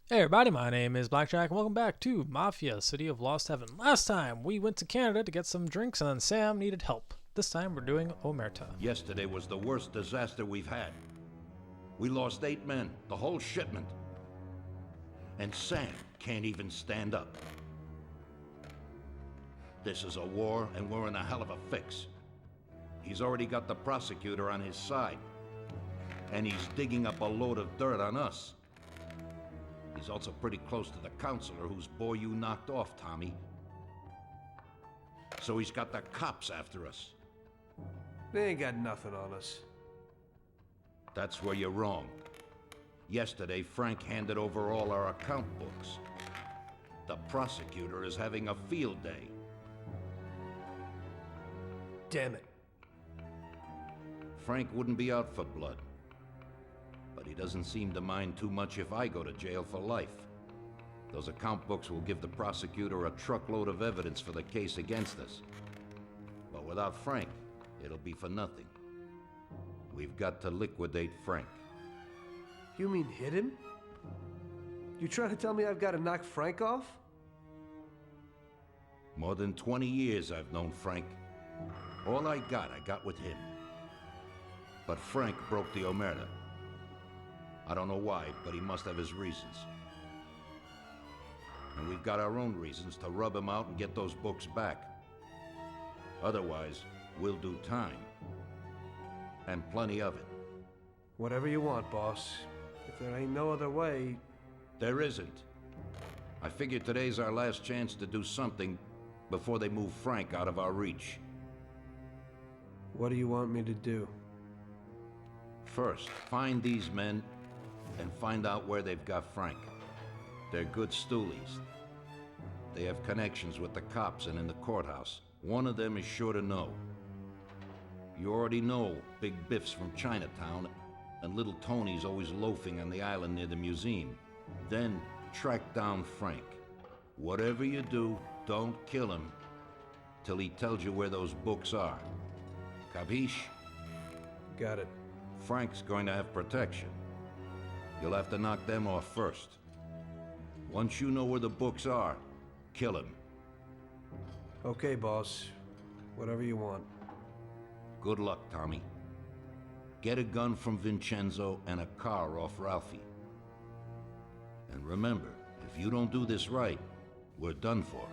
Hey everybody, my name is BlakJak, and welcome back to Mafia, City of Lost Heaven. Last time, we went to Canada to get some drinks, and then Sam needed help. This time, we're doing Omerta. Yesterday was the worst disaster we've had. We lost 8 men, the whole shipment. And Sam can't even stand up. This is a war, and we're in a hell of a fix. He's already got the prosecutor on his side. And he's digging up a load of dirt on us. He's also pretty close to the counselor whose boy you knocked off, Tommy. So he's got the cops after us. They ain't got nothing on us. That's where you're wrong. Yesterday, Frank handed over all our account books. The prosecutor is having a field day. Damn it. Frank wouldn't be out for blood. But he doesn't seem to mind too much if I go to jail for life. Those account books will give the prosecutor a truckload of evidence for the case against us. But without Frank, it'll be for nothing. We've got to liquidate Frank. You mean hit him? You trying to tell me I've got to knock Frank off? More than 20 years I've known Frank. All I got with him. But Frank broke the Omerta. I don't know why, but he must have his reasons. And we've got our own reasons to rub him out and get those books back. Otherwise, we'll do time. And plenty of it. Whatever you want, boss. If there ain't no other way... There isn't. I figure today's our last chance to do something before they move Frank out of our reach. What do you want me to do? First, find these men and find out where they've got Frank. They're good stoolies. They have connections with the cops and in the courthouse. One of them is sure to know. You already know Big Biff's from Chinatown, and Little Tony's always loafing on the island near the museum. Then track down Frank. Whatever you do, don't kill him till he tells you where those books are. Capiche? Got it. Frank's going to have protection. You'll have to knock them off first. Once you know where the books are, kill him. Okay, boss. Whatever you want. Good luck, Tommy. Get a gun from Vincenzo and a car off Ralphie. And remember, if you don't do this right, we're done for.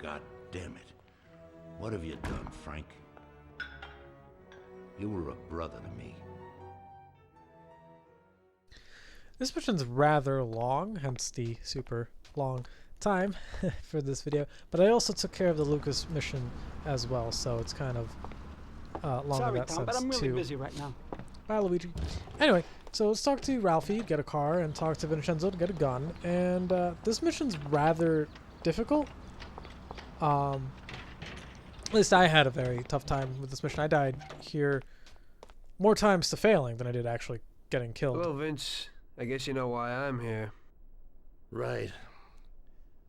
God damn it. What have you done, Frank? You were a brother to me. This mission's rather long, hence the super long time for this video. But I also took care of the Lucas mission as well, so it's kind of long in that Tom, sense but I'm really too. busy right now. Bye, Luigi. Anyway, so let's talk to Ralphie, get a car, and talk to Vincenzo to get a gun. And this mission's rather difficult. At least I had a very tough time with this mission. I died here more times to failing than I did actually getting killed. Well, Vince, I guess you know why I'm here. Right.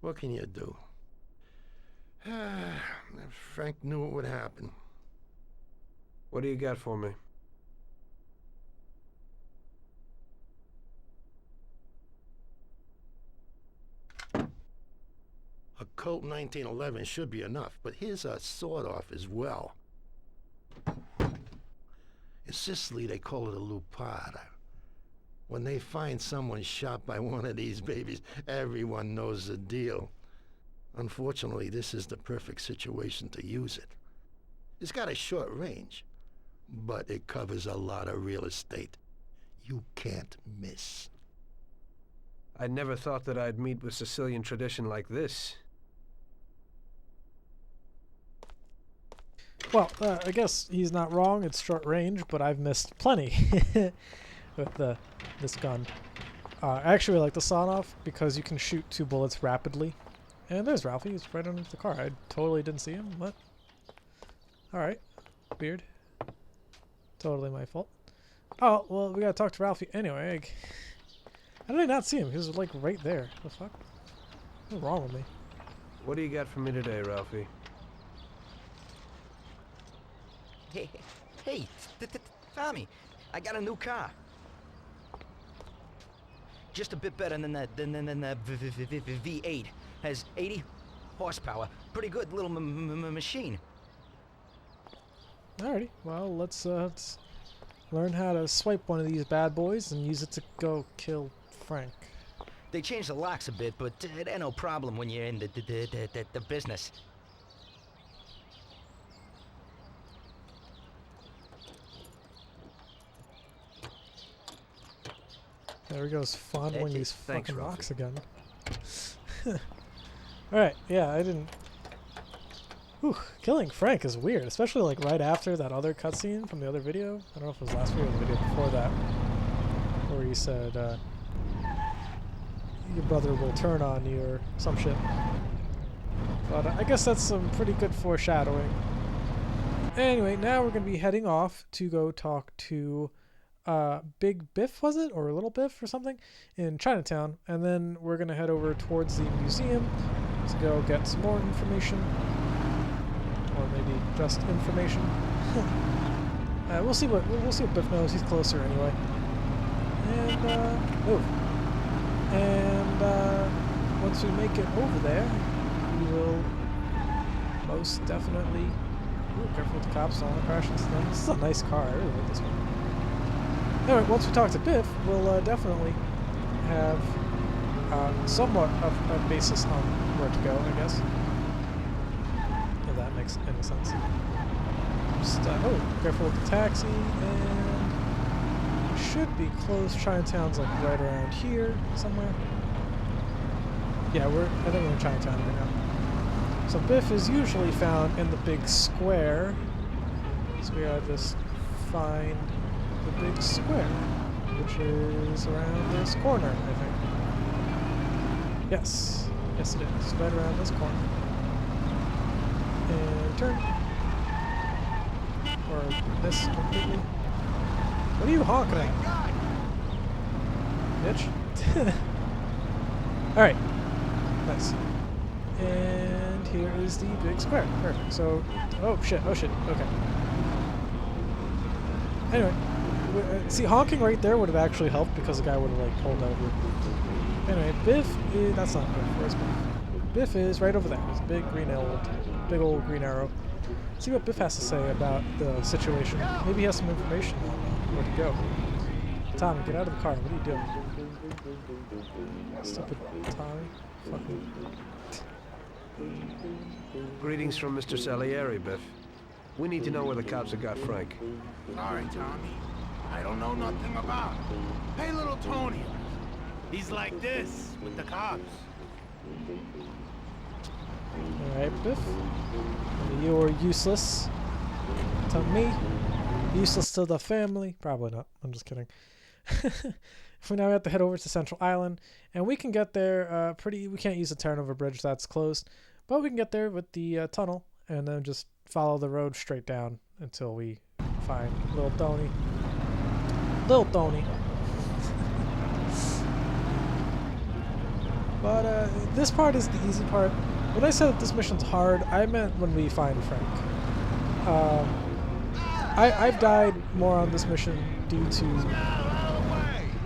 What can you do? Frank knew what would happen. What do you got for me? A Colt 1911 should be enough, but here's a sawed-off as well. In Sicily, they call it a lupata. When they find someone shot by one of these babies, everyone knows the deal. Unfortunately, this is the perfect situation to use it. It's got a short range, but it covers a lot of real estate. You can't miss. I never thought that I'd meet with Sicilian tradition like this. Well, I guess he's not wrong. It's short range, but I've missed plenty with this gun. I actually like the sawed-off because you can shoot 2 bullets rapidly. And there's Ralphie. He's right underneath the car. I totally didn't see him. What? Alright. Weird. Totally my fault. Oh, well, we gotta talk to Ralphie anyway. How did I not see him? He was like right there. What the fuck? What's wrong with me? What do you got for me today, Ralphie? Hey, Tommy, I got a new car. just a bit better than the V8. Has 80 horsepower. Pretty good little machine. Alrighty, well, let's learn how to swipe one of these bad boys and use it to go kill Frank. They changed the locks a bit, but it ain't no problem when you're in the business. There he goes, fondling these Thanks, fucking Ralphie. rocks again. Alright, yeah, I didn't... Whew, killing Frank is weird, especially like right after that other cutscene from the other video. I don't know if it was last video or the video before that, where he said, your brother will turn on you or some shit. But I guess that's some pretty good foreshadowing. Anyway, now we're going to be heading off to go talk to Big Biff, was it? Or Little Biff or something? In Chinatown. And then we're going to head over towards the museum to go get some more information. Or maybe just information. We'll see what Biff knows. He's closer anyway. And move. And once we make it over there, we will most definitely. Ooh, careful with the cops! Don't want to crash into them. This is a nice car. I really like this one. Anyway, once we talk to Biff, we'll definitely have somewhat of a basis on where to go, I guess. If that makes any sense. Just, oh, careful with the taxi, and should be close. Chinatown's like right around here somewhere. Yeah, I think we're in Chinatown right now. So Biff is usually found in the big square. So we gotta just find the big square, which is around this corner, I think. Yes. Yes, it is. Right around this corner. And turn. Or miss completely. What are you honking at? Bitch. Alright. Nice. And here is the big square. Perfect. So, oh shit, okay. Anyway, see, honking right there would have actually helped because the guy would have like pulled over. Anyway, Biff is, that's not Biff. Where's Biff? Biff is right over there. There's a big old green arrow. See what Biff has to say about the situation. Maybe he has some information on where to go. Tommy, get out of the car. What are you doing? Stupid Tommy. Fucking. Greetings from Mr. Salieri, Biff. We need to know where the cops have got Frank. Sorry, Tommy. I don't know nothing about him. Hey, little Tony. He's like this with the cops. Alright, Biff. You're useless to me. Useless to the family. Probably not. I'm just kidding. For now, we have to head over to Central Island, and we can get there we can't use the turnover bridge, that's closed, but we can get there with the tunnel, and then just follow the road straight down until we find Little Tony. Little Tony. But this part is the easy part. When I said that this mission's hard, I meant when we find Frank. I've died more on this mission due to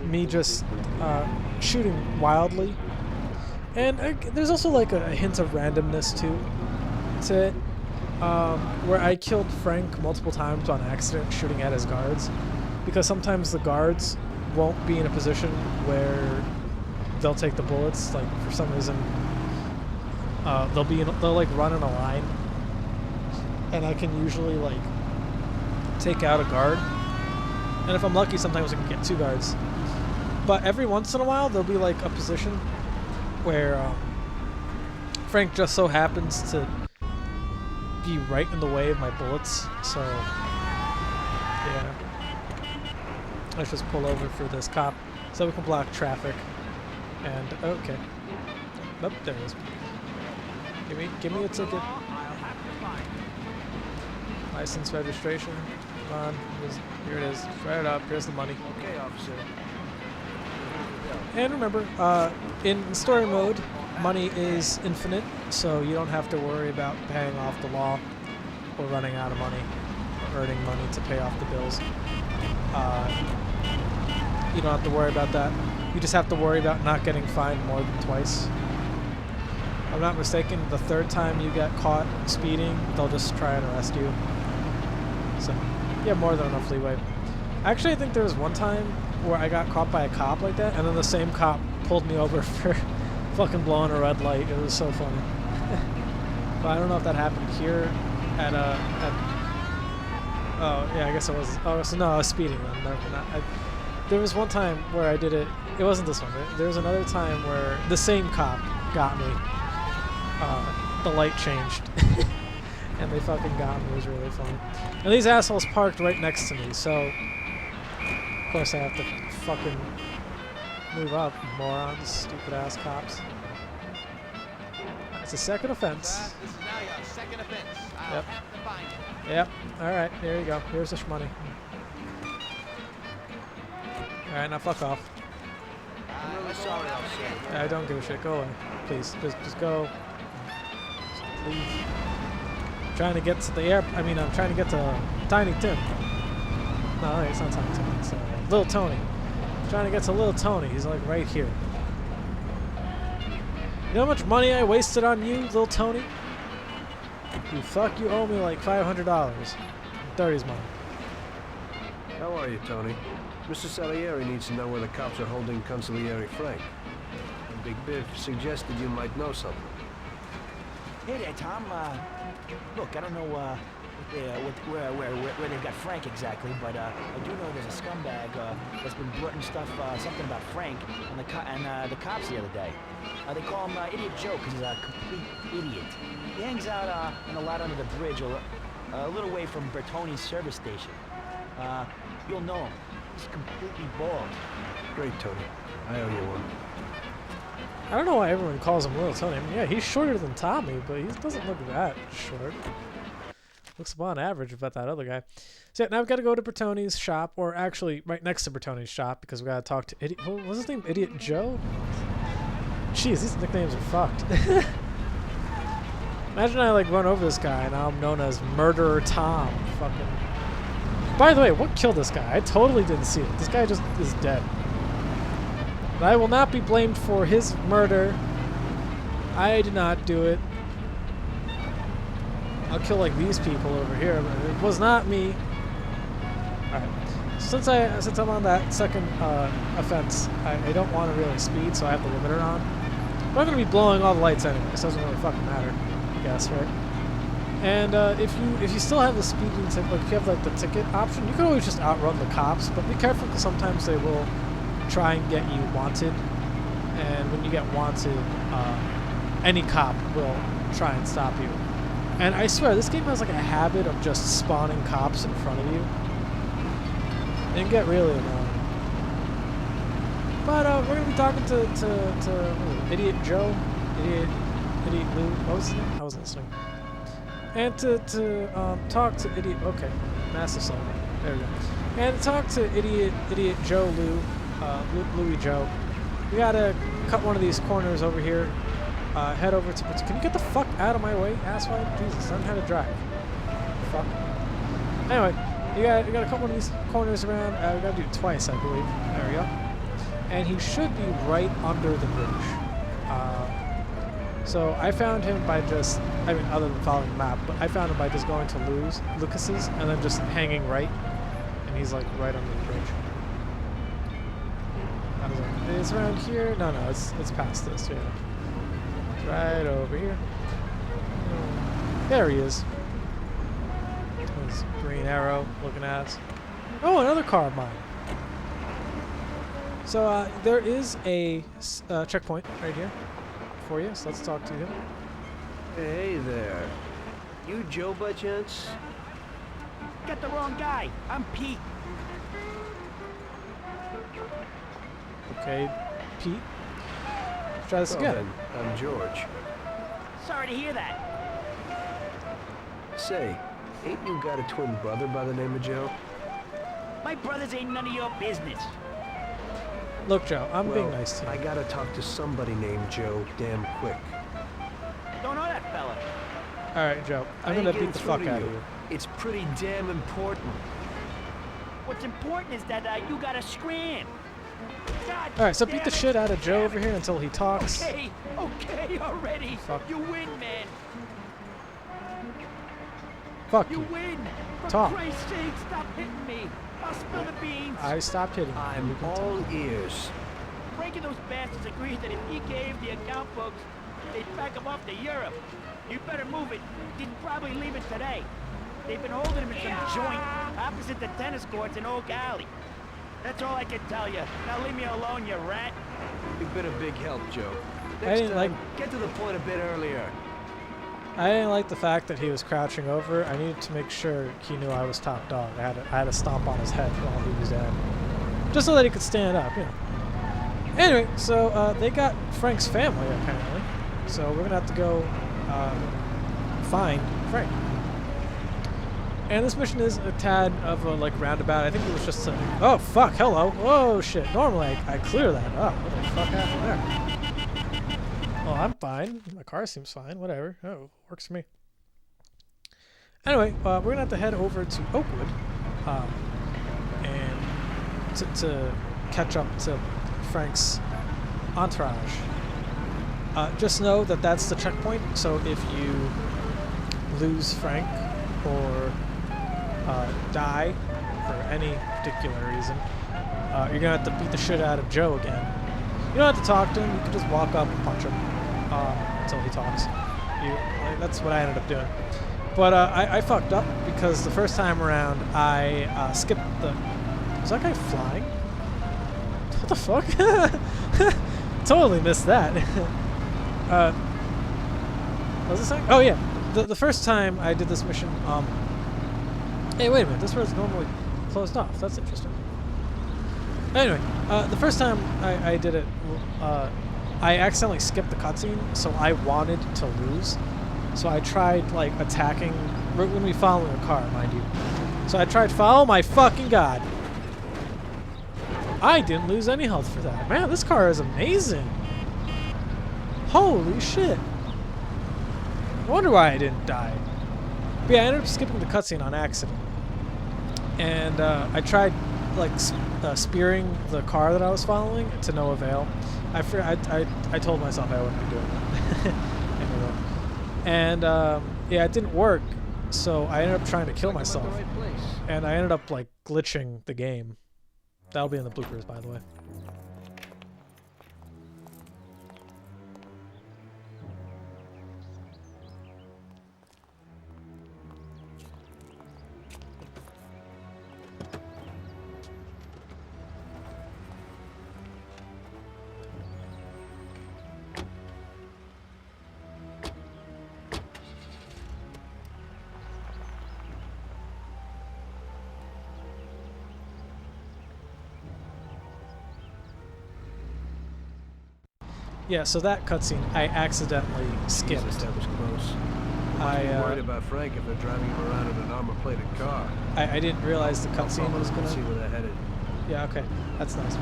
me just shooting wildly, and there's also like a hint of randomness too to it, where I killed Frank multiple times on accident shooting at his guards, because sometimes the guards won't be in a position where they'll take the bullets. Like for some reason, they'll like run in a line, and I can usually like take out a guard, and if I'm lucky, sometimes I can get two guards. But every once in a while, there'll be like a position where Frank just so happens to be right in the way of my bullets. So, yeah. Let's just pull over for this cop so we can block traffic. And, okay. Nope, there it is. Give me a ticket. License, registration. Come on. Here it is. Write it up. Here's the money. Okay, officer. And remember, in story mode, money is infinite, so you don't have to worry about paying off the law or running out of money or earning money to pay off the bills. you don't have to worry about that. You just have to worry about not getting fined more than twice. If I'm not mistaken, the third time you get caught speeding, they'll just try and arrest you. So, you have more than enough leeway. Actually, I think there was one time where I got caught by a cop like that, and then the same cop pulled me over for fucking blowing a red light. It was so funny. But I don't know if that happened here at oh, yeah, I guess it was. Oh, so no, I was speeding then. No, there was one time where I did it. It wasn't this one. There was another time where the same cop got me. The light changed. And they fucking got me. It was really funny. And these assholes parked right next to me, so of course I have to fucking move up, morons, stupid ass cops. It's a second offense. This is now your second offense. I'll Yep. have to find you. Yep. Alright, there you go. Here's the money. Alright, now fuck off. I'm really sorry, officer. I don't give a shit. Go away. Please. Just go. Just leave. I'm trying to get to the air. I mean, I'm trying to get to Tiny Tim. No, it's not Tiny Tim. It's Little Tony. I'm trying to get to Little Tony. He's like right here. You know how much money I wasted on you, Little Tony? You fuck, you owe me like $500. 30's mine. How are you, Tony? Mr. Salieri needs to know where the cops are holding Consigliere Frank. And Big Biff suggested you might know something. Hey there, Tom. Look, I don't know where they've got Frank exactly, but I do know there's a scumbag that's been blurting stuff, something about Frank and the cops the other day. They call him Idiot Joe because he's a complete idiot. He hangs out in a lot under the bridge, a little way from Bertoni's service station. You'll know him. He's completely bald. Great, Tony. I owe you one. I don't know why everyone calls him Little Tony. I mean, yeah, he's shorter than Tommy, but he doesn't look that short. Looks about average about that other guy. So yeah, now we've got to go to Bertoni's shop, or actually right next to Bertoni's shop, because we got to talk to Idiot. What was his name? Idiot Joe? Jeez, these nicknames are fucked. Imagine I like run over this guy and now I'm known as Murderer Tom. Fucking. By the way, what killed this guy? I totally didn't see it. This guy just is dead. But I will not be blamed for his murder. I did not do it. I'll kill like these people over here, but it was not me. Alright. Since I'm on that second offense, I don't want to really speed, so I have the limiter on. But I'm going to be blowing all the lights anyway, so it doesn't really fucking matter, I guess, right? And if you still have the speeding ticket, like if you have like the ticket option, you can always just outrun the cops, but be careful because sometimes they will try and get you wanted. And when you get wanted, any cop will try and stop you. And I swear, this game has like a habit of just spawning cops in front of you. It can get really annoying. But we're gonna be talking to what is it, Idiot Joe, Idiot Lou. What was his name? I wasn't listening. And to talk to Idiot. Okay, massive song. There we go. And to talk to Idiot Joe Louie Joe. We gotta cut one of these corners over here. Head over to. Can you get the fuck out of my way, asswipe? Jesus, I don't know how to drive. Fuck. Anyway, you gotta cut one of these corners around. We gotta do it twice, I believe. There we go. And he should be right under the bridge. So I found him by just, I mean, other than following the map, but I found him by just going to Lucas's and then just hanging right, and he's like right under the bridge. I was like, it's around here. No, it's past this. Yeah. Right over here. There he is. His green arrow looking at us. Oh, another car of mine. So there is a checkpoint right here for you, so let's talk to him. Hey there. You Joe by chance? Got the wrong guy. I'm Pete. Okay, Pete. Let's try this again. Then, I'm George. Sorry to hear that. Say, ain't you got a twin brother by the name of Joe? My brothers ain't none of your business. Look, Joe, I'm Well, being nice to you. I gotta talk to somebody named Joe damn quick. Don't know that fella. All right, Joe. I'm I gonna ain't beat getting the through fuck to out of you. It's pretty damn important. What's important is that you gotta scram. God Alright, so beat damn the it. shit out of Joe over here until he talks. Okay, already. Fuck. You win, man. Fuck You you. win. For Talk. Christ's sake, stop hitting me. I'll spill the beans. I stopped hitting you. I'm You can all ears. Frank and those bastards agreed that if he gave the account books, they'd back him off to Europe. You better move it. You'd probably leave it today. They've been holding him in some joint opposite the tennis courts in Oak Alley. That's all I can tell you. Now leave me alone, you rat. You've been a big help, Joe. I Next didn't time, get to the point a bit earlier. I didn't like the fact that he was crouching over. I needed to make sure he knew I was top dog. I had to stomp on his head while he was down. Just so that he could stand up, you know. Anyway, so they got Frank's family, apparently. So we're going to have to go find Frank. And this mission is a tad of a, like, roundabout. I think it was just a... Oh, fuck, hello. Oh, shit. Normally, I clear that. Oh, what the fuck happened there? Well, I'm fine. My car seems fine. Whatever. Oh, works for me. Anyway, we're going to have to head over to Oakwood and to catch up to Frank's entourage. Just know that that's the checkpoint, so if you lose Frank or die for any particular reason, you're going to have to beat the shit out of Joe again. You don't have to talk to him, you can just walk up and punch him until he talks. That's what I ended up doing. But I fucked up because the first time around I skipped the... Was that guy flying? What the fuck? Totally missed that. What was I saying? Oh yeah, the first time I did this mission, hey, wait a minute, this road's normally closed off. That's interesting. Anyway, the first time I did it, I accidentally skipped the cutscene, so I wanted to lose. So I tried, like, attacking, when we following a car, mind you. So I tried, oh my fucking god. I didn't lose any health for that. Man, this car is amazing. Holy shit. I wonder why I didn't die. But yeah, I ended up skipping the cutscene on accident. And I tried, like, spearing the car that I was following to no avail. I told myself I wouldn't be doing that. Anyway. And yeah, it didn't work, so I ended up trying to kill myself. And I ended up, like, glitching the game. That'll be in the bloopers, by the way. Yeah, so that cutscene I accidentally skipped. Jesus, that was close. I'm worried about Frank if they're driving him around in an armor-plated car. I didn't realize the cutscene was gonna... see where they're headed. Yeah, okay, that's nice.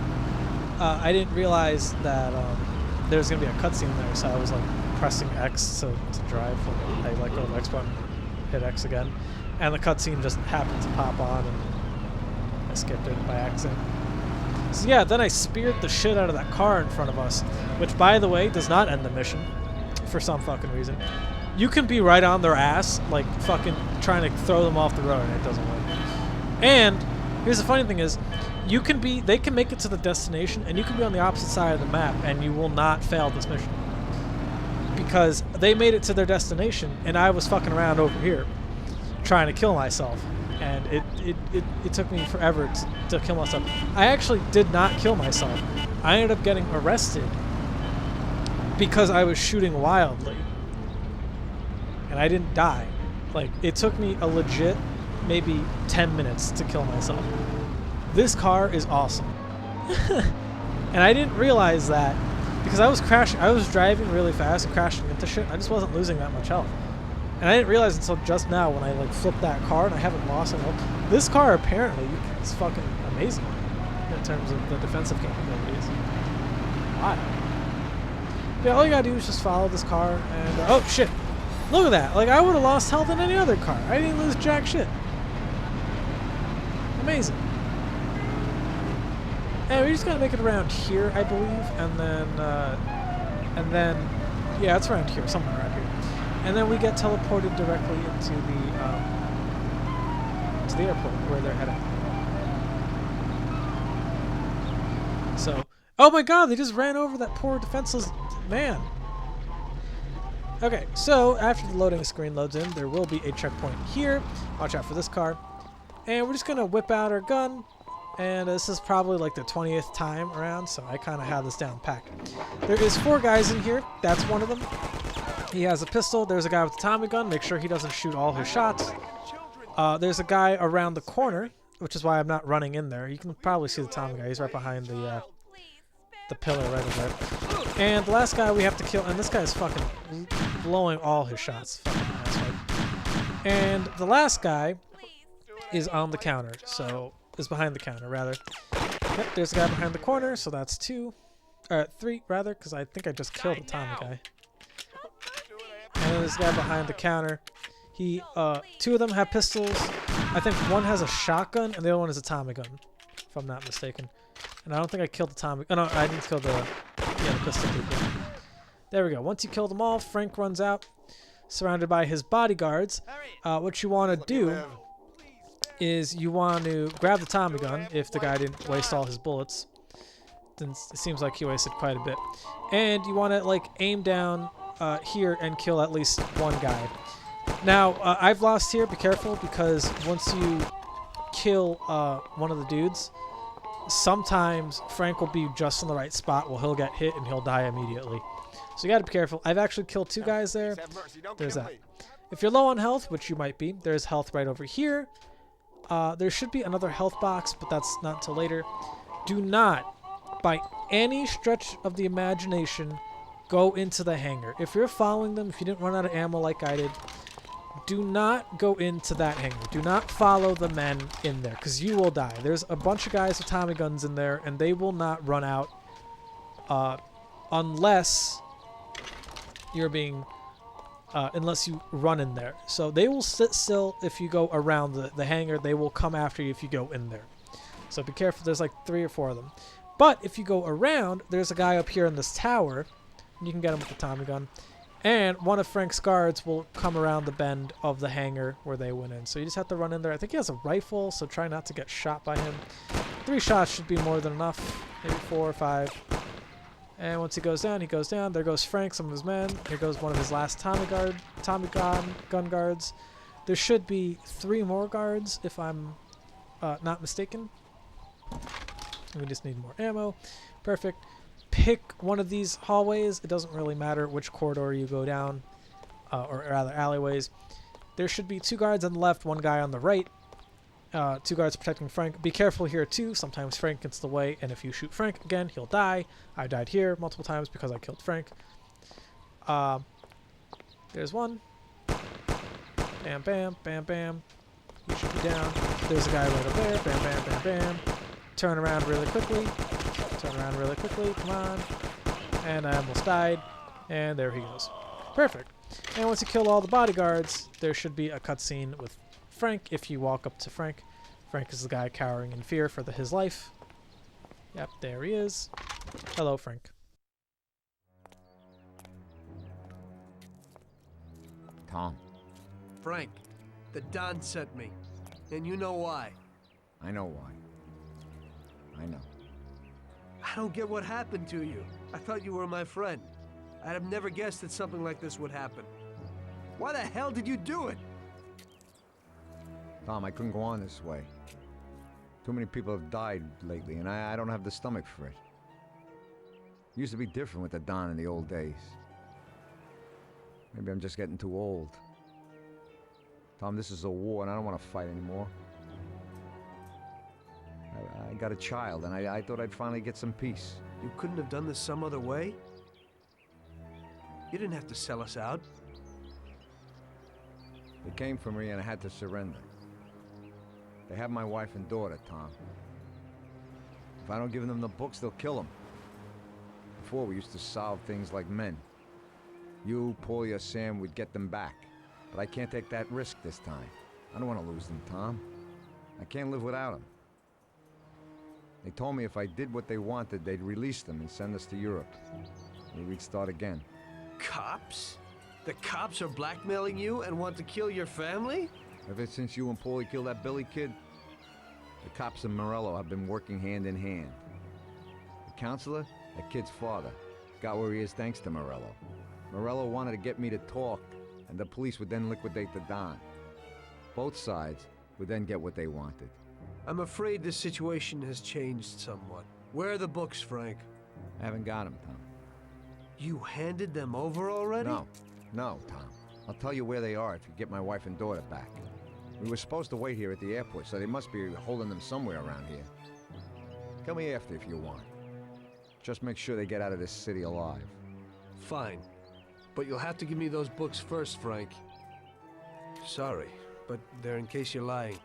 I didn't realize that there was gonna be a cutscene there, so I was like pressing X to drive. I let go of the X button, hit X again, and the cutscene just happened to pop on, and I skipped it by accident. So yeah, then I speared the shit out of that car in front of us, which, by the way, does not end the mission for some fucking reason. You can be right on their ass, like fucking trying to throw them off the road, and it doesn't work. And here's the funny thing is, they can make it to the destination, and you can be on the opposite side of the map, and you will not fail this mission. Because they made it to their destination, and I was fucking around over here, trying to kill myself. And it took me forever to kill myself. I actually did not kill myself. I ended up getting arrested because I was shooting wildly. And I didn't die. Like, it took me a legit maybe 10 minutes to kill myself. This car is awesome. And I didn't realize that because I was driving really fast and crashing into shit. I just wasn't losing that much health. And I didn't realize until just now when I like flipped that car and I haven't lost any health. This car apparently is fucking amazing in terms of the defensive capabilities. Wow. Yeah, all you gotta do is just follow this car and oh shit. Look at that. Like, I would have lost health in any other car. I didn't lose jack shit. Amazing. And we just gotta make it around here, I believe, and then, yeah, it's around here, somewhere around here. And then we get teleported directly into the airport where they're heading. So, oh my God, they just ran over that poor defenseless man. Okay, so after the loading screen loads in, there will be a checkpoint here. Watch out for this car. And we're just gonna whip out our gun. And this is probably like the 20th time around, so I kind of have this down packed. There is 4 guys in here. That's one of them. He has a pistol. There's a guy with a Tommy gun. Make sure he doesn't shoot all his shots. There's a guy around the corner, which is why I'm not running in there. You can probably see the Tommy guy. He's right behind the pillar right over there. And the last guy we have to kill, and this guy's fucking blowing all his shots. Fucking asshole. And the last guy is on the counter, so is behind the counter rather. Yep, there's a guy behind the corner, so that's 2, 3 rather, because I think I just killed the Tommy guy. And then there's a guy behind the counter. He, 2 of them have pistols. I think one has a shotgun, and the other one is a Tommy gun, if I'm not mistaken. And I don't think I killed the Tommy. Oh no, I didn't kill the pistol dude. Yeah. There we go. Once you kill them all, Frank runs out, surrounded by his bodyguards. What you want to do is you want to grab the Tommy gun if the guy didn't waste all his bullets. Then it seems like he wasted quite a bit. And you want to like aim down here and kill at least one guy. Now, I've lost here. Be careful, because once you kill one of the dudes, sometimes Frank will be just in the right spot where he'll get hit and he'll die immediately. So you gotta be careful. I've actually killed 2 guys there. There's that. If you're low on health, which you might be, there's health right over here. There should be another health box, but that's not until later. Do not, by any stretch of the imagination, go into the hangar. If you're following them, if you didn't run out of ammo like I did, do not go into that hangar. Do not follow the men in there, because you will die. There's a bunch of guys with Tommy guns in there, and they will not run out unless you're being... unless you run in there. So they will sit still if you go around the hangar. They will come after you if you go in there. So be careful. There's like 3 or 4 of them. But if you go around, there's a guy up here in this tower. And you can get him with the Tommy gun. And one of Frank's guards will come around the bend of the hangar where they went in. So you just have to run in there. I think he has a rifle, so try not to get shot by him. 3 shots should be more than enough. Maybe 4 or 5. And once he goes down, he goes down. There goes Frank, some of his men. Here goes one of his last Tommy gun guards. There should be 3 more guards, if I'm not mistaken. We just need more ammo. Perfect. Pick one of these hallways. It doesn't really matter which corridor you go down, or rather alleyways. There should be 2 guards on the left, 1 guy on the right. 2 guards protecting Frank. Be careful here too. Sometimes Frank gets the way, and if you shoot Frank again, he'll die. I died here multiple times because I killed Frank. There's one. Bam, bam, bam, bam. He should be down. There's a guy right over there. Bam, bam, bam, bam. Turn around really quickly. Turn around really quickly. Come on. And I almost died. And there he goes. Perfect. And once you kill all the bodyguards, there should be a cutscene with Frank. If you walk up to Frank, Frank is the guy cowering in fear for his life. Yep, there he is. Hello, Frank. Tom, Frank, the Don sent me. And you know why. I know why. I know. I don't get what happened to you. I thought you were my friend. I'd have never guessed that something like this would happen. Why the hell did you do it? Tom, I couldn't go on this way. Too many people have died lately, and I don't have the stomach for it. It used to be different with the Don in the old days. Maybe I'm just getting too old. Tom, this is a war, and I don't want to fight anymore. I got a child, and I thought I'd finally get some peace. You couldn't have done this some other way? You didn't have to sell us out. They came for me, and I had to surrender. They have my wife and daughter, Tom. If I don't give them the books, they'll kill them. Before, we used to solve things like men. You, Paulie, or Sam would get them back. But I can't take that risk this time. I don't want to lose them, Tom. I can't live without them. They told me if I did what they wanted, they'd release them and send us to Europe. Maybe we'd start again. Cops? The cops are blackmailing you and want to kill your family? Ever since you and Paulie killed that Billy kid, the cops and Morello have been working hand in hand. The counselor, that kid's father, got where he is thanks to Morello. Morello wanted to get me to talk, and the police would then liquidate the Don. Both sides would then get what they wanted. I'm afraid this situation has changed somewhat. Where are the books, Frank? I haven't got him, Tom. You handed them over already? No, Tom. I'll tell you where they are if you get my wife and daughter back. We were supposed to wait here at the airport, so they must be holding them somewhere around here. Tell me after if you want. Just make sure they get out of this city alive. Fine. But you'll have to give me those books first, Frank. Sorry, but they're in case you're lying.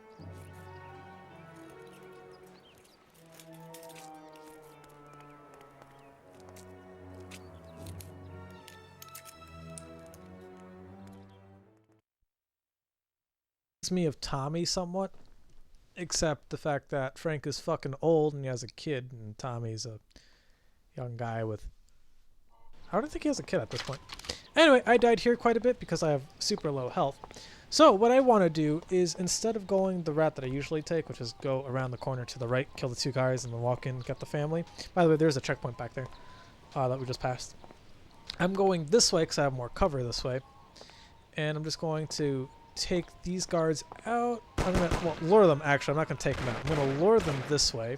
Me of Tommy somewhat, except the fact that Frank is fucking old and he has a kid, and Tommy's a young guy with... I don't think he has a kid at this point. Anyway, I died here quite a bit because I have super low health. So what I want to do is, instead of going the route that I usually take, which is go around the corner to the right, kill the two guys, and then walk in, get the family. By the way, there's a checkpoint back there that we just passed. I'm going this way because I have more cover this way, and I'm just going to take these guards out. I'm gonna lure them. Actually, I'm not gonna take them out. I'm gonna lure them this way,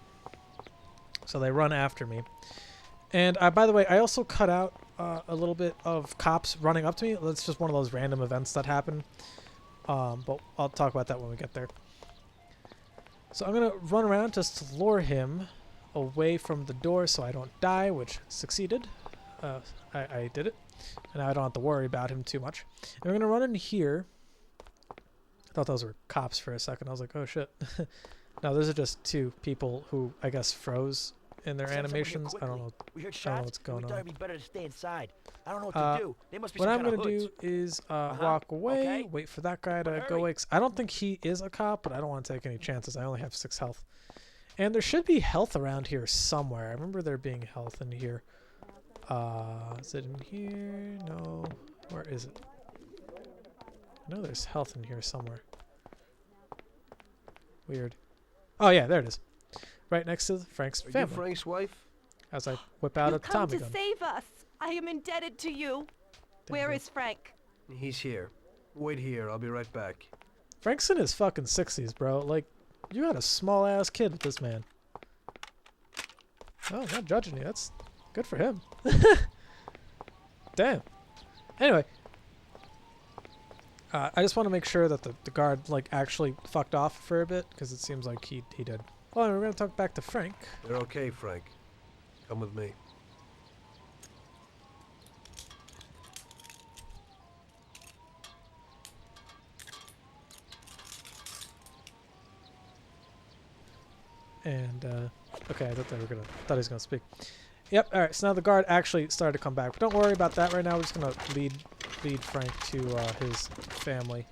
so they run after me. And by the way, I also cut out a little bit of cops running up to me. That's just one of those random events that happen. But I'll talk about that when we get there. So I'm gonna run around just to lure him away from the door so I don't die, which succeeded. I did it, and now I don't have to worry about him too much. And we're gonna run in here. I thought those were cops for a second. I was like, oh shit. No, those are just two people who I guess froze in their animations. I don't know. We heard I don't know shots. what's going We thought on. it'd be better to stay inside. I don't know what to do. They must be What some I'm kind gonna of do hoods. is walk away, okay. wait for that guy to But go hurry. away. 'Cause I don't think he is a cop, but I don't want to take any chances. I only have 6 health. And there should be health around here somewhere. I remember there being health in here. Is it in here? No. Where is it? I know there's health in here somewhere. Weird. Oh yeah, there it is. Right next to Frank's Are you family. Frank's wife? As I whip out a You come Tommy to gun. save us. I am indebted to you. Where is Frank? He's here. Wait here, I'll be right back. Frank's in his fucking 60s, bro. Like, you got a small ass kid with this man. Oh, not judging you. That's good for him. Damn. Anyway. I just want to make sure that the guard, like, actually fucked off for a bit, because it seems like he did. Well, we're going to talk back to Frank. They're okay, Frank. Come with me. And, okay, I thought he was gonna speak. Yep, alright, so now the guard actually started to come back. But don't worry about that right now. We're just gonna lead Frank to his family.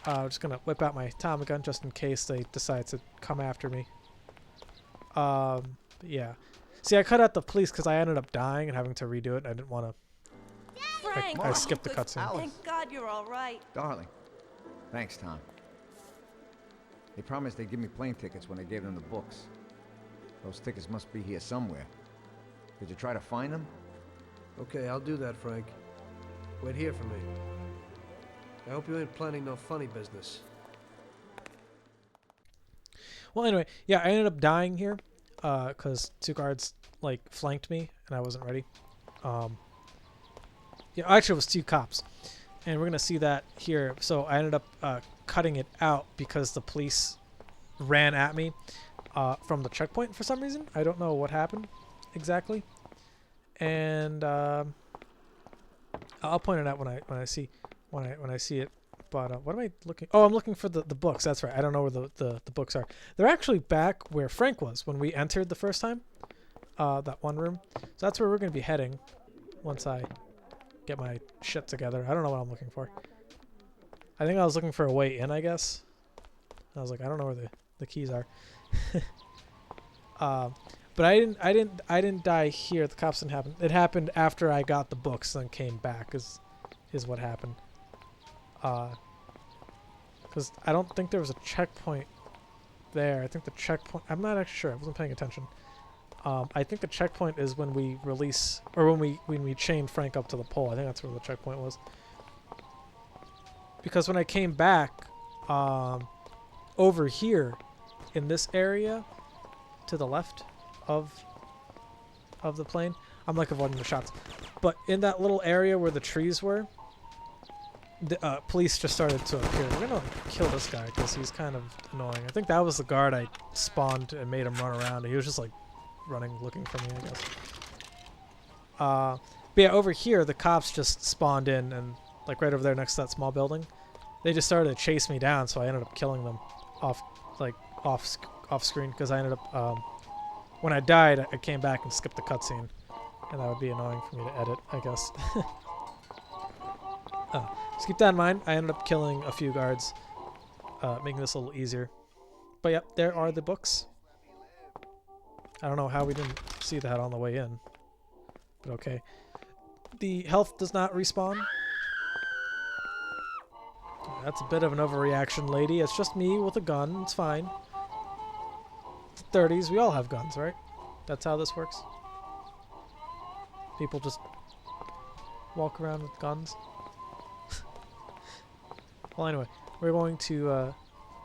I'm just gonna whip out my Tommy gun just in case they decide to come after me. Yeah. See, I cut out the police because I ended up dying and having to redo it. I didn't want to. Frank! I skipped the Good- cutscene. Thank God you're all right. Darling. Thanks, Tom. They promised they'd give me plane tickets when I gave them the books. Those tickets must be here somewhere. Did you try to find them? Okay, I'll do that, Frank. Wait here for me. I hope you ain't planning no funny business. Well, anyway, yeah, I ended up dying here because 2 guards like flanked me and I wasn't ready. Yeah, actually, it was 2 cops, and we're gonna see that here. So I ended up cutting it out because the police ran at me from the checkpoint for some reason. I don't know what happened exactly, and I'll point it out when I see it. But what am I looking? Oh, I'm looking for the books. That's right. I don't know where the books are. They're actually back where Frank was when we entered the first time. That one room. So that's where we're gonna be heading once I get my shit together. I don't know what I'm looking for. I think I was looking for a way in, I guess. I was like, I don't know where the keys are. But I didn't die here. The cops didn't happen. It happened after I got the books and came back. Is what happened. Because I don't think there was a checkpoint there. I think the checkpoint. I'm not actually sure. I wasn't paying attention. I think the checkpoint is when we release, or when we chain Frank up to the pole. I think that's where the checkpoint was. Because when I came back, over here, in this area, to the left of the plane, I'm like avoiding the shots. But in that little area where the trees were, the police just started to appear. We're gonna kill this guy because he's kind of annoying. I think that was the guard I spawned and made him run around. He was just like running, looking for me, I guess. But yeah, over here the cops just spawned in, and like right over there next to that small building, they just started to chase me down. So I ended up killing them off screen because I ended up when I died, I came back and skipped the cutscene, and that would be annoying for me to edit, I guess. Just keep that in mind. I ended up killing a few guards, making this a little easier. But yep, there are the books. I don't know how we didn't see that on the way in, but okay. The health does not respawn. That's a bit of an overreaction, lady. It's just me with a gun. It's fine. It's the 30s. We all have guns, right? That's how this works. People just walk around with guns. Well, anyway, we're going to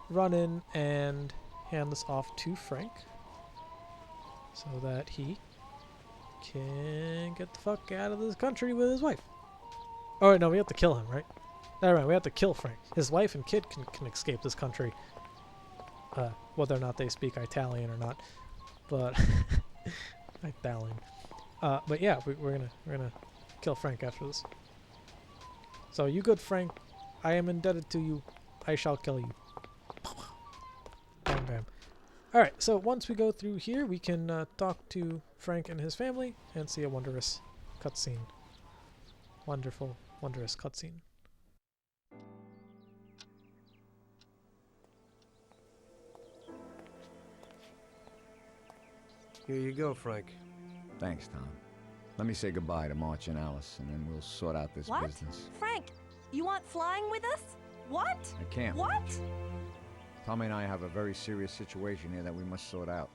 run in and hand this off to Frank so that he can get the fuck out of this country with his wife. Oh, wait, no, we have to kill him, right? Never mind, we have to kill Frank. His wife and kid can escape this country, whether or not they speak Italian or not. But Italian. But yeah, we're gonna kill Frank after this. So you good, Frank? I am indebted to you. I shall kill you. Bam, bam. Alright, so once we go through here, we can talk to Frank and his family and see a wondrous cutscene. Wonderful, wondrous cutscene. Here you go, Frank. Thanks, Tom. Let me say goodbye to March and Alice, and then we'll sort out this What? business. Frank, you aren't flying with us? What? I can't. What? Tommy and I have a very serious situation here that we must sort out.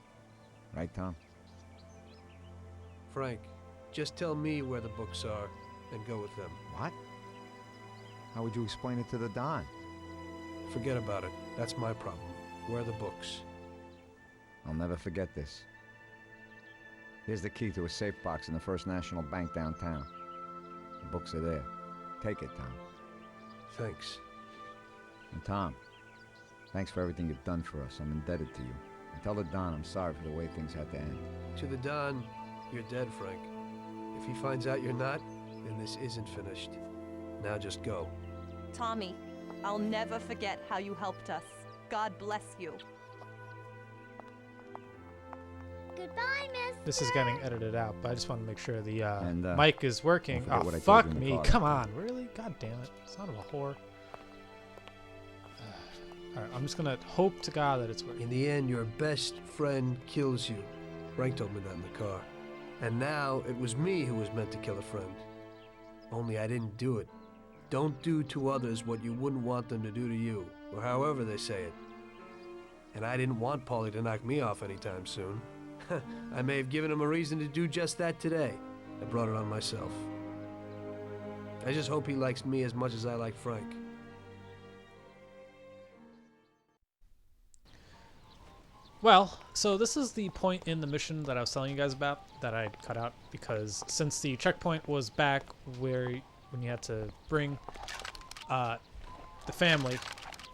Right, Tom? Frank, just tell me where the books are and go with them. What? How would you explain it to the Don? Forget about it. That's my problem. Where are the books? I'll never forget this. Here's the key to a safe box in the First National Bank downtown. The books are there. Take it, Tom. Thanks. And Tom, thanks for everything you've done for us. I'm indebted to you. And tell the Don I'm sorry for the way things had to end. To the Don, you're dead, Frank. If he finds out you're not, then this isn't finished. Now just go. Tommy, I'll never forget how you helped us. God bless you. Goodbye, miss. This is getting edited out, but I just want to make sure the And, mic is working. don't forget Oh, what I told fuck you in the me. car. Come on. Really? God damn it. Son of a whore. Alright, I'm just going to hope to God that it's working. In the end, your best friend kills you. Frank told me that in the car. And now it was me who was meant to kill a friend. Only I didn't do it. Don't do to others what you wouldn't want them to do to you, or however they say it. And I didn't want Paulie to knock me off anytime soon. I may have given him a reason to do just that today. I brought it on myself. I just hope he likes me as much as I like Frank. Well, so this is the point in the mission that I was telling you guys about that I cut out because since the checkpoint was back when you had to bring the family,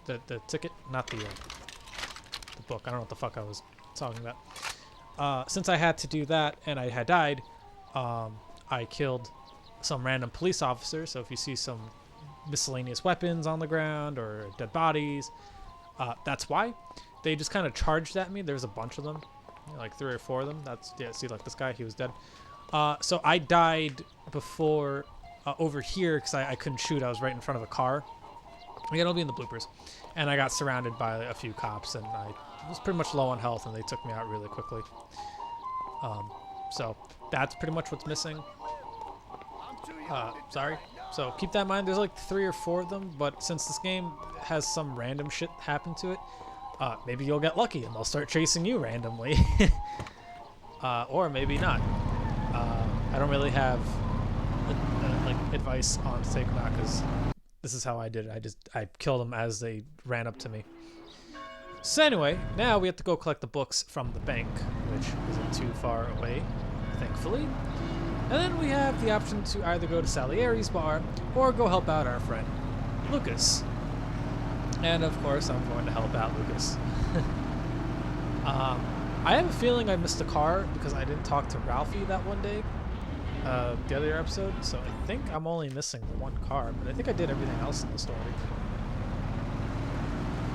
the ticket, not the book. I don't know what the fuck I was talking about. Since I had to do that and I had died, I killed some random police officer. So if you see some miscellaneous weapons on the ground or dead bodies, that's why. They just kind of charged at me. There's a bunch of them, like 3 or 4 of them. That's, yeah, see, like this guy, he was dead. So I died before over here because I couldn't shoot. I was right in front of a car. Again, it'll be in the bloopers. And I got surrounded by a few cops and I was pretty much low on health, and they took me out really quickly. So that's pretty much what's missing. Sorry. So keep that in mind. There's like 3 or 4 of them, but since this game has some random shit happen to it, maybe you'll get lucky and they'll start chasing you randomly. Or maybe not. I don't really have like advice on Take Not, because this is how I did it. I killed them as they ran up to me. So anyway, now we have to go collect the books from the bank, which isn't too far away, thankfully. And then we have the option to either go to Salieri's bar or go help out our friend Lucas. And of course, I'm going to help out Lucas. I have a feeling I missed a car because I didn't talk to Ralphie that one day, the other episode. So I think I'm only missing the 1 car, but I think I did everything else in the story.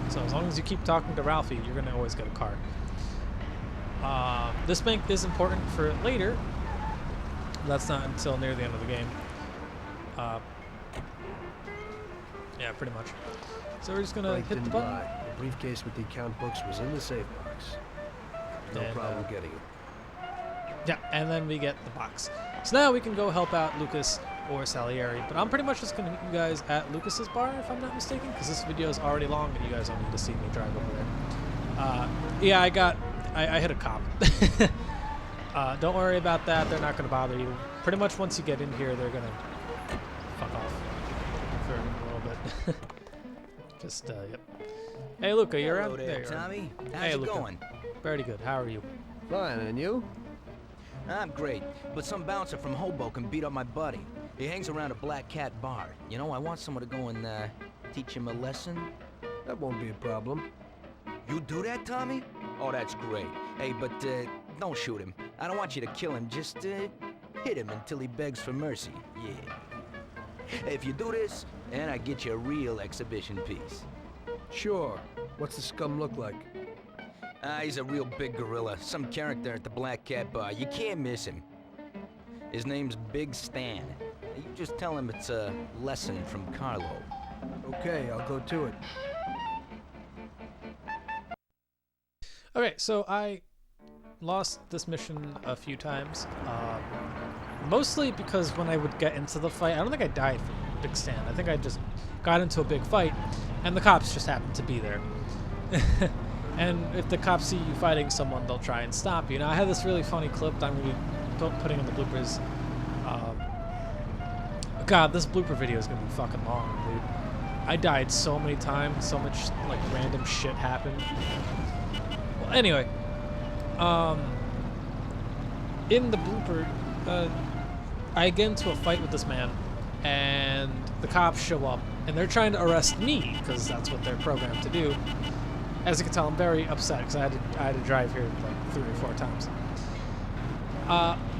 So as long as you keep talking to Ralphie, you're going to always get a car. This bank is important for later. That's not until near the end of the game. Yeah, pretty much. So we're just going to hit the button. The briefcase with the account books was in the safe box. No problem getting it. Yeah, and then we get the box. So now we can go help out Lucas or Salieri, but I'm pretty much just going to meet you guys at Lucas's bar, if I'm not mistaken, because this video is already long and you guys don't need to see me drive over there. Yeah, I hit a cop. Don't worry about that. They're not going to bother you. Pretty much once you get in here, they're going to fuck off for a little bit. Just, yep. Hey, Luca, you're Hello out there, there. Tommy. How's Hey, it Luca. going? Very good. How are you? Fine, and you? I'm great, but some bouncer from Hoboken beat up my buddy. He hangs around a BlakJak bar. You know, I want someone to go and teach him a lesson. That won't be a problem. You do that, Tommy? Oh, that's great. Hey, but don't shoot him. I don't want you to kill him. Just hit him until he begs for mercy. Yeah. If you do this, then I get you a real exhibition piece. Sure. What's the scum look like? He's a real big gorilla. Some character at the BlakJak bar. You can't miss him. His name's Big Stan. You just tell him it's a lesson from Carlo. Okay, I'll go to it. Okay, so I lost this mission a few times. Mostly because when I would get into the fight, I don't think I died from Big Stan. I think I just got into a big fight, and the cops just happened to be there. And if the cops see you fighting someone, they'll try and stop you. Now, I had this really funny clip that I'm going to be putting in the bloopers. God, this blooper video is going to be fucking long, dude. I died so many times, so much, like, random shit happened. Well, anyway. In the blooper, I get into a fight with this man, and the cops show up, and they're trying to arrest me, because that's what they're programmed to do. As you can tell, I'm very upset because I had to drive here like 3 or 4 times.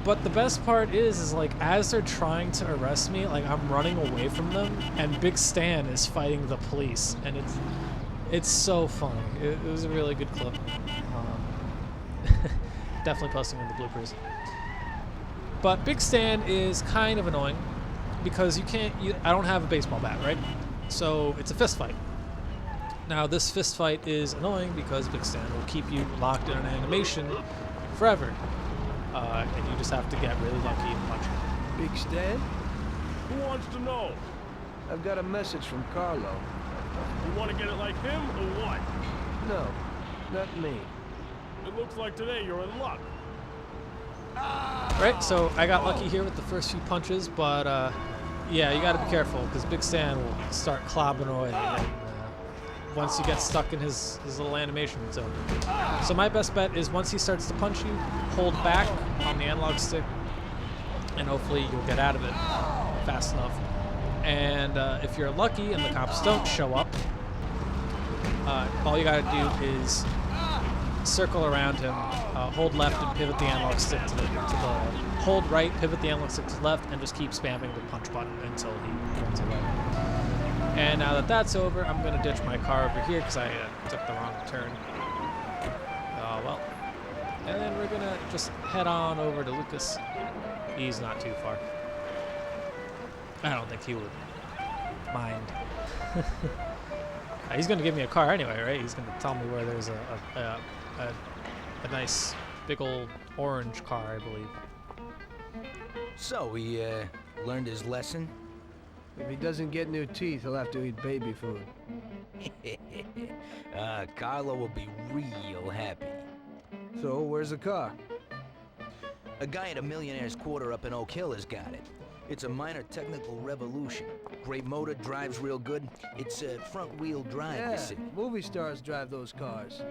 But the best part is like as they're trying to arrest me, like I'm running away from them, and Big Stan is fighting the police, and it's so funny. It was a really good clip. Definitely posting in the bloopers. But Big Stan is kind of annoying because I don't have a baseball bat, right? So it's a fist fight. Now this fist fight is annoying because Big Stan will keep you locked in an animation forever. And you just have to get really lucky and punch him. Big Stan? Who wants to know? I've got a message from Carlo. You want to get it like him or what? No, not me. It looks like today you're in luck. Right, so I got lucky here with the first few punches, but yeah, you gotta be careful because Big Stan will start clobbing away. And, once you get stuck in his little animation zone. So my best bet is once he starts to punch you, hold back on the analog stick, and hopefully you'll get out of it fast enough. And if you're lucky and the cops don't show up, all you gotta do is circle around him, hold left and pivot the analog stick to the hold right, pivot the analog stick to the left, and just keep spamming the punch button until he runs away. And now that that's over, I'm going to ditch my car over here because I took the wrong turn. Oh, well. And then we're going to just head on over to Lucas. He's not too far. I don't think he would mind. He's gonna give me a car anyway, right? He's gonna tell me where there's a nice big old orange car, I believe. So, he, learned his lesson? If he doesn't get new teeth, he'll have to eat baby food. Carlo will be real happy. So, where's the car? A guy at a millionaire's quarter up in Oak Hill has got it. It's a minor technical revolution. Great motor, drives real good. It's front-wheel drive, Yeah, you see. movie stars drive those cars.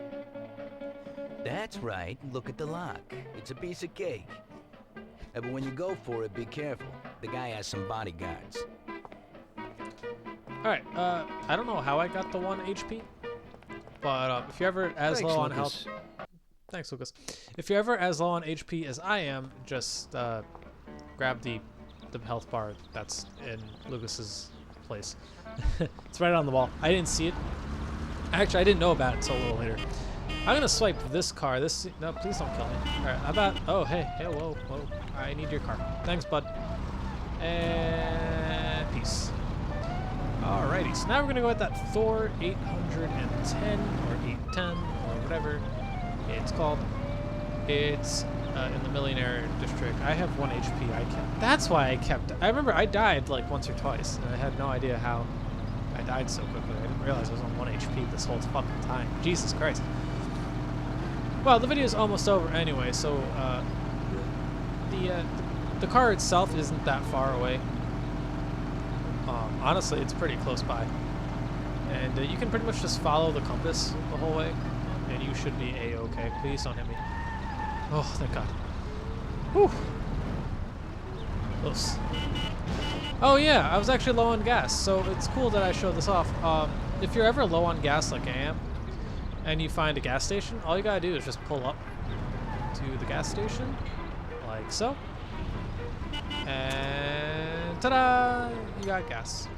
That's right. Look at the lock. It's a piece of cake. But when you go for it, be careful. The guy has some bodyguards. Alright, I don't know how I got the 1 HP, but if you're ever as Thanks, low on Lucas. health... Thanks, Lucas. If you're ever as low on HP as I am, just grab the health bar that's in Lucas's place. It's right on the wall. I didn't see it. Actually, I didn't know about it until a little later. I'm gonna swipe this car. No, please don't kill me. Alright, how about... Oh, hey, whoa. I need your car. Thanks, bud. And peace. Alrighty, so now we're gonna go with that Thor 810 or 810 or whatever it's called. It's in the Millionaire District. I have 1 HP. That's why I kept... I remember I died like once or twice, and I had no idea how I died so quickly. I didn't realize I was on 1 HP this whole fucking time. Jesus Christ. Well, the video is almost over anyway, so the car itself isn't that far away. Honestly, it's pretty close by. And you can pretty much just follow the compass the whole way, and you should be A-okay. Please don't hit me. Oh, thank God. Whew. Close. Oh yeah, I was actually low on gas, so it's cool that I showed this off. If you're ever low on gas like I am, and you find a gas station, all you gotta do is just pull up to the gas station, like so. And ta-da! You got gas.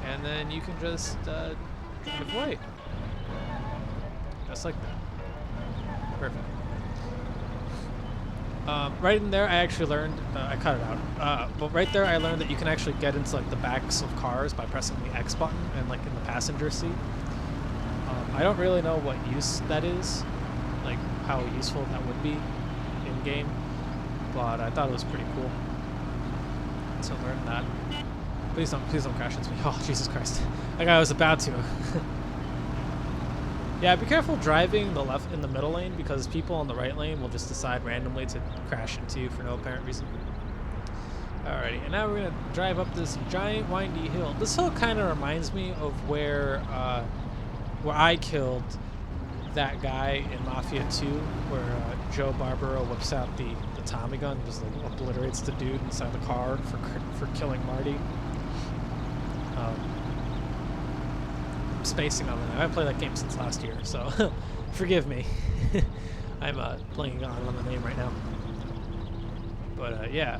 And then you can just drive away. Just like that. Perfect. Right in there, I actually learned, I cut it out, but right there I learned that you can actually get into like the backs of cars by pressing the X button and like in the passenger seat. I don't really know what use that is, like how useful that would be in game, but I thought it was pretty cool. So learn that. Please don't crash into me. Oh, Jesus Christ. Like I was about to. Yeah, be careful driving in the middle lane, because people in the right lane will just decide randomly to crash into you for no apparent reason. Alrighty, and now we're gonna drive up this giant windy hill. This hill kind of reminds me of where I killed that guy in Mafia 2, where Joe Barbaro whips out the Tommy gun and just like obliterates the dude inside the car for killing Marty. I'm spacing on that. I haven't played that game since last year, so forgive me. I'm blanking on the name right now. But yeah,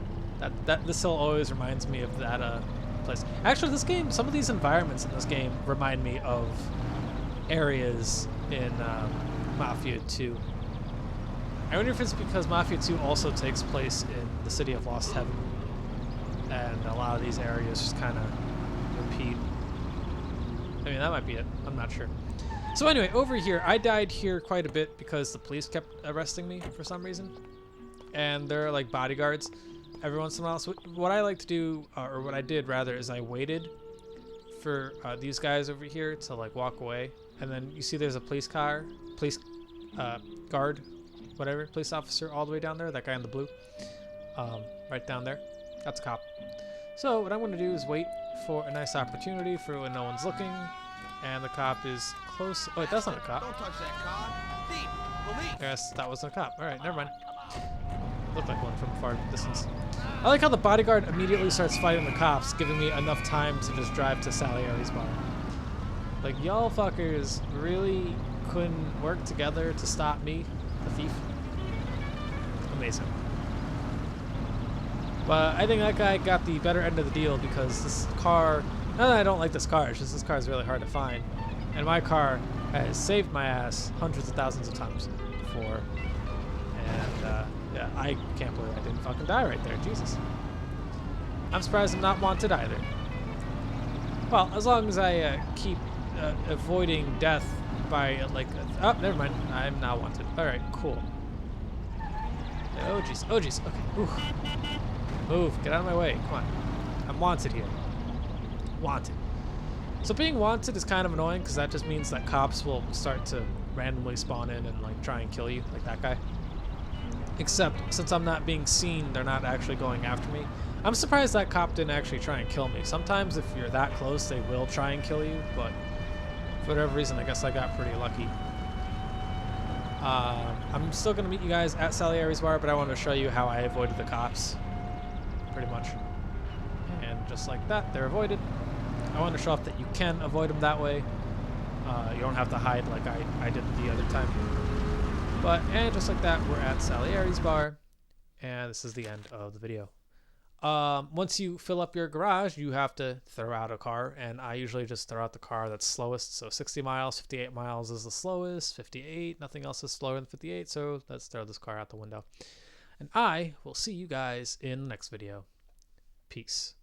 this hill always reminds me of that place. Actually, this game, some of these environments in this game remind me of areas in Mafia 2. I wonder if it's because Mafia 2 also takes place in the city of Lost Heaven, and a lot of these areas just kind of repeat. I mean, that might be it. I'm not sure. So anyway, over here, I died here quite a bit because the police kept arresting me for some reason, and they're like bodyguards every once in a while. So what I like to do, or what I did rather, is I waited for these guys over here to like walk away, and then you see there's a police guard, whatever, police officer all the way down there, that guy in the blue, right down there, that's a cop. So what I'm going to do is wait for a nice opportunity for when no one's looking, and the cop is close. Oh, wait, that's not a cop. Don't touch that car. Thief. Police. Yes, that wasn't a cop. All right, never mind. Looked like one from a far distance. I like how the bodyguard immediately starts fighting the cops, giving me enough time to just drive to Salieri's bar. Like, y'all fuckers really couldn't work together to stop me, the thief. Amazing. But I think that guy got the better end of the deal, because this car, not that I don't like this car, it's just this car is really hard to find. And my car has saved my ass hundreds of thousands of times before. And yeah, I can't believe I didn't fucking die right there. Jesus. I'm surprised I'm not wanted either. Well, as long as I keep avoiding death by like... oh, never mind. I'm now wanted. Alright, cool. Oh, jeez. Oh, jeez. Okay. Oof. Move. Get out of my way. Come on. I'm wanted here. Wanted. So being wanted is kind of annoying because that just means that cops will start to randomly spawn in and like try and kill you, like that guy. Except since I'm not being seen, they're not actually going after me. I'm surprised that cop didn't actually try and kill me. Sometimes if you're that close, they will try and kill you, but for whatever reason, I guess I got pretty lucky. I'm still going to meet you guys at Salieri's Bar, but I want to show you how I avoided the cops, pretty much. And just like that, they're avoided. I want to show off that you can avoid them that way. You don't have to hide like I did the other time. But, and just like that, we're at Salieri's Bar, and this is the end of the video. Once you fill up your garage, you have to throw out a car, and I usually just throw out the car that's slowest. So 60 miles, 58 miles is the slowest, 58, nothing else is slower than 58, so let's throw this car out the window. And I will see you guys in the next video. Peace.